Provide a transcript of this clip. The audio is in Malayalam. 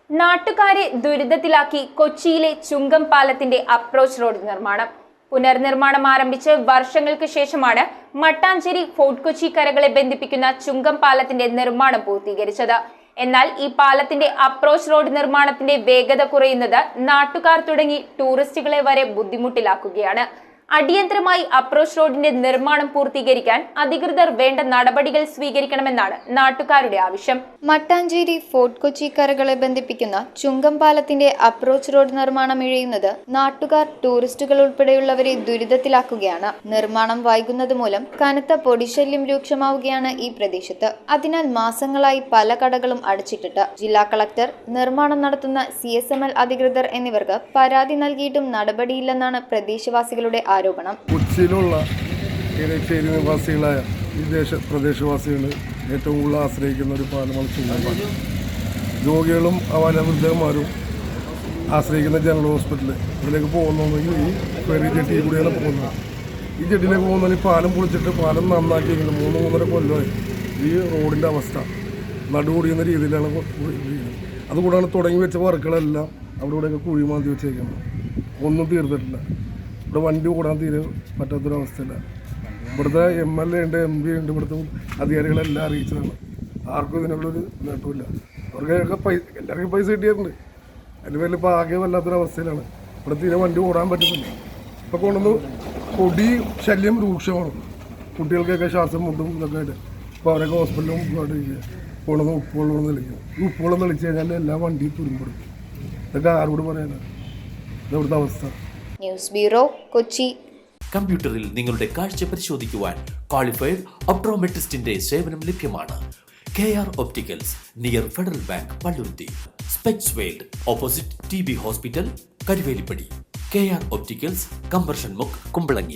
നാട്ടുകാരെ ദുരിതത്തിലാക്കി കൊച്ചിയിലെ ചുങ്കം പാലത്തിന്റെ അപ്രോച്ച് റോഡ് നിർമ്മാണം. പുനർനിർമ്മാണം ആരംഭിച്ച് വർഷങ്ങൾക്ക് ശേഷമാണ് മട്ടാഞ്ചേരി ഫോർട്ട് കൊച്ചി കരകളെ ബന്ധിപ്പിക്കുന്ന ചുങ്കം പാലത്തിന്റെ നിർമ്മാണം പൂർത്തീകരിച്ചത്. എന്നാൽ ഈ പാലത്തിന്റെ അപ്രോച്ച് റോഡ് നിർമ്മാണത്തിന്റെ വേഗത കുറയുന്നത് നാട്ടുകാർ തുടങ്ങി ടൂറിസ്റ്റുകളെ വരെ ബുദ്ധിമുട്ടിലാക്കുകയാണ്. അടിയന്തരമായി അപ്രോച്ച് റോഡിന്റെ നിർമ്മാണം പൂർത്തീകരിക്കാൻ അധികൃതർ വേണ്ട നടപടികൾ സ്വീകരിക്കണമെന്നാണ് നാട്ടുകാരുടെ ആവശ്യം. മട്ടാഞ്ചേരി ഫോർട്ട് കൊച്ചി കരകളെ ബന്ധിപ്പിക്കുന്ന ചുങ്കം പാലത്തിന്റെ അപ്രോച്ച് റോഡ് നിർമ്മാണം ഇഴയുന്നത് നാട്ടുകാർ, ടൂറിസ്റ്റുകൾ ഉൾപ്പെടെയുള്ളവരെ ദുരിതത്തിലാക്കുകയാണ്. നിർമ്മാണം വൈകുന്നത് മൂലം കനത്ത പൊടിശല്യം രൂക്ഷമാവുകയാണ് ഈ പ്രദേശത്ത്. അതിനാൽ മാസങ്ങളായി പല കടകളും അടച്ചിട്ടിട്ട് ജില്ലാ കളക്ടർ, നിർമ്മാണം നടത്തുന്ന CSML അധികൃതർ എന്നിവർക്ക് പരാതി നൽകിയിട്ടും നടപടിയില്ലെന്നാണ് പ്രദേശവാസികളുടെ ആരോപണം. കൊച്ചിയിലുള്ള ചേരി നിവാസികളായ പ്രദേശവാസികൾ ഏറ്റവും കൂടുതൽ ആശ്രയിക്കുന്ന ഒരു പാലമാണ് ചുങ്കം പാലം. രോഗികളും വൃദ്ധന്മാരും ആശ്രയിക്കുന്ന ജനറൽ ഹോസ്പിറ്റൽ ഇതിലേക്ക് പോകുന്നുണ്ടെങ്കിൽ ഈ ഫെറി ജെട്ടി കൂടിയാണ് പോകുന്നത്. ഈ ജെട്ടിയിലേക്ക് പോകുന്നതിന് പാലം പൊളിച്ചിട്ട് പാലം നന്നാക്കിയെങ്കിൽ 3-3.5 കൊല്ലമായി ഈ റോഡിൻ്റെ അവസ്ഥ നടുകൂടിയുന്ന രീതിയിലാണ്. അതുകൂടാണ് തുടങ്ങി വെച്ച വർക്കുകളെല്ലാം അവിടെ ഇവിടെയൊക്കെ കുഴി മാന്തി വെച്ചേക്കുന്നത്. ഒന്നും തീർന്നിട്ടില്ല. ഇവിടെ വണ്ടി ഓടാൻ തീരെ പറ്റാത്തൊരവസ്ഥയില്ല. ഇവിടുത്തെ MLA ഉണ്ട്, MP ഉണ്ട്, ഇവിടുത്തെ അധികാരികളെല്ലാം അറിയിച്ചതാണ്. ആർക്കും ഇതിനുള്ളൊരു നേട്ടമില്ല. അവർക്കൊക്കെ എല്ലാവർക്കും പൈസ കിട്ടിയിട്ടുണ്ട്. അതിന് പേരിൽ ഇപ്പോൾ ആകെ വല്ലാത്തൊരവസ്ഥയിലാണ്. ഇവിടെ തീരെ വണ്ടി ഓടാൻ പറ്റുന്നില്ല. ഇപ്പോൾ കൊണ്ടുവന്ന് പൊടി ശല്യം രൂക്ഷമാണ്. കുട്ടികൾക്കൊക്കെ ശ്വാസം മുട്ടും ഇതൊക്കെ ആയിട്ട് ഇപ്പോൾ അവരൊക്കെ ഹോസ്പിറ്റലിലും കൊണ്ടുവന്ന് ഉപ്പുവെള്ളം തെളിക്കും. ഈ ഉപ്പുവെള്ളം തെളിച്ച് കഴിഞ്ഞാൽ എല്ലാ വണ്ടിയും തുരുമ്പെടുക്കും. ഇതൊക്കെ ആരോട് പറയാനാണ് ഇവിടുത്തെ അവസ്ഥ? News bureau, Kochi. കമ്പ്യൂട്ടറിൽ നിങ്ങളുടെ കാഴ്ച പരിശോധിക്കുവാൻ ക്വാളിഫൈഡ് ഒപ്ട്രോമെട്രിസ്റ്റിന്റെ സേവനം ലഭ്യമാണ്. KR opticals, near federal bank, Palluruthy. Specs world, opposite TB hospital, Karuvelippady. KR opticals, combustion മുക്ക്, കുമ്പളങ്ങി.